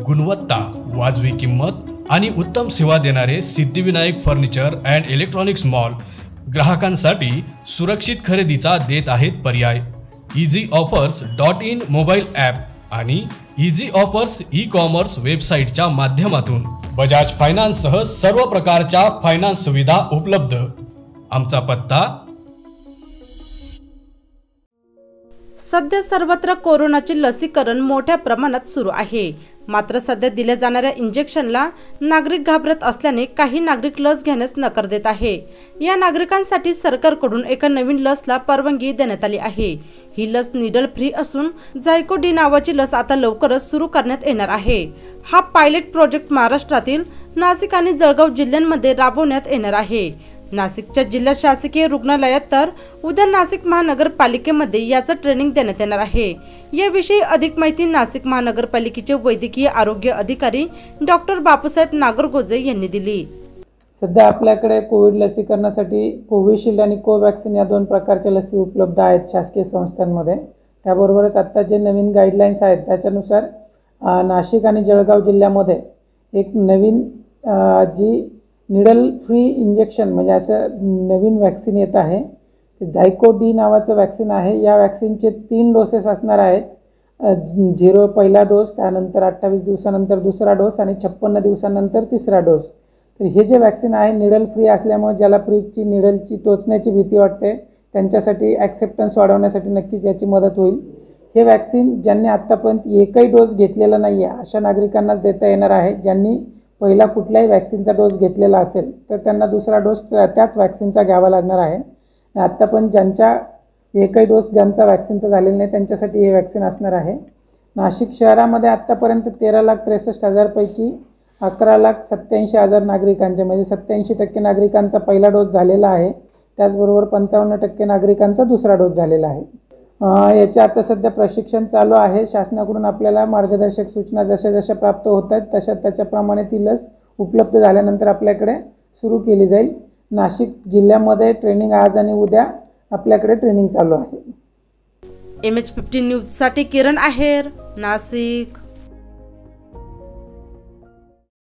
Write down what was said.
गुणवत्ता, वाजवी किंमत आणि उत्तम सेवा देणारे Siddhivinayak furniture and electronics mall ग्राहकांसाठी सुरक्षित खरेदीचा देत आहेत पर्याय। Easy offers .in mobile app आणि इझी ऑफर्स ई-कॉमर्स वेबसाईटच्या माध्यमातून बजाज फायनान्ससह सर्व प्रकारच्या फायनान्स सुविधा उपलब्ध। आमचा पत्ता सध्या सर्वत्र कोरोनाचे लसीकरण मोठ्या प्रमाणात सुरू आहे। मात्र सध्या दिल्या जाणाऱ्या इंजेक्शनला नागरिक घाबरत असल्याने काही नागरिक लस घेण्यास नकार देत आहे। या नागरिकांसाठी सरकारकडून एका नवीन लसला परवानगी देण्यात आली आहे। ही लस निडल फ्री असून झायको डी नावाची लस आता लवकरच सुरू करण्यात येणार आहे। हा पायलट प्रोजेक्ट महाराष्ट्रातील नाशिक आणि जळगाव जिल्ह्यांमध्ये राबवण्यात येणार आहे। नाशिकच्या जिल्हा शासकीय रुग्णालयात तर उद्या नाशिक महानगरपालिकेमध्ये याचं ट्रेनिंग देण्यात येणार आहे। याविषयी अधिक माहिती नाशिक महानगरपालिकेचे वैद्यकीय आरोग्य अधिकारी डॉक्टर बापूसाहेब नागरगोजे यांनी दिली। सध्या आपल्याकडे कोविड लसीकरणासाठी कोविशिल्ड आणि कोवॅक्सिन या दोन प्रकारच्या लसी उपलब्ध आहेत शासकीय संस्थांमध्ये। त्याबरोबरच आता जे नवीन गाईडलाईन्स आहेत त्याच्यानुसार नाशिक आणि जळगाव जिल्ह्यामध्ये एक नवीन जी निडल फ्री इंजेक्शन म्हणजे असं नवीन वॅक्सिन येत आहे। झायको डी नावाचं वॅक्सिन आहे। या वॅक्सिनचे 3 डोसेस असणार आहेत। 0 पहिला डोस, त्यानंतर 28 दिवसानंतर दुसरा डोस आणि 56 दिवसानंतर तिसरा डोस। तर हे जे वॅक्सिन आहे निडल फ्री असल्यामुळे ज्याला प्रिकची निडलची टोचण्याची भीती वाटते त्यांच्यासाठी ॲक्सेप्टन्स वाढवण्यासाठी नक्कीच याची मदत होईल। हे वॅक्सिन ज्यांनी आत्तापर्यंत एकही डोस घेतलेला नाही आहे अशा नागरिकांनाच देता येणार आहे। ज्यांनी पहिला कुठल्याही वॅक्सिनचा डोस घेतलेला असेल तर त्यांना दुसरा डोस त्याच वॅक्सिनचा घ्यावा लागणार आहे। आत्ता पण ज्यांच्या एकही डोस ज्यांचा वॅक्सिनचा झालेला नाही त्यांच्यासाठी हे वॅक्सिन असणार आहे। नाशिक शहरामध्ये आत्तापर्यंत 13,63,000 पैकी 11,87,000 नागरिकांचे म्हणजे 87% नागरिकांचा पहिला डोस झालेला आहे। त्याचबरोबर 55% नागरिकांचा दुसरा डोस झालेला आहे। याचे आता सध्या प्रशिक्षण चालू आहे। शासनाकडून आपल्याला मार्गदर्शक सूचना जशा जशा प्राप्त होत आहेत तशा त्याच्याप्रमाणे ती लस उपलब्ध झाल्यानंतर आपल्याकडे सुरू केली जाईल। नाशिक जिल्ह्यामध्ये ट्रेनिंग आज आणि उद्या आपल्याकडे ट्रेनिंग चालू आहे। MH15 न्यूज साठी किरण आहेर, नाशिक।